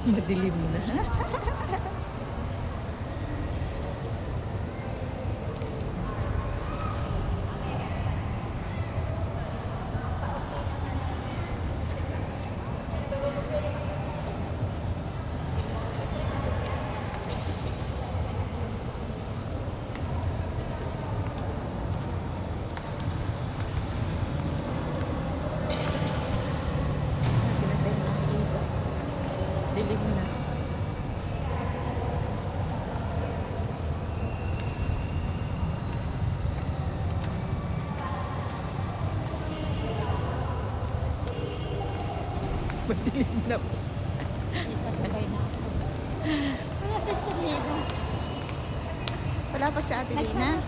Madilim na. Dilim na. Madilim na po. Isasabay na ako. Kaya sister Nina. Wala pa si Ate Lina?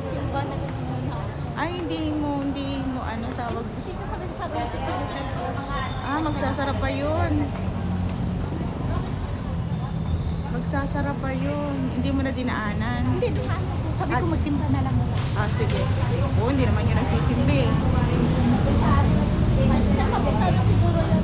Simba na ganun muna. Ay, hindi mo ano tawag. Hindi ko sabi na susunod na doon. Magsasara pa yun. Magsasara pa yun. Hindi mo na dinaanan. Hindi, sabi ko magsimba na lang muna. Sige. Oo, hindi naman yun nagsisimbi. Nakapunta na siguro yun.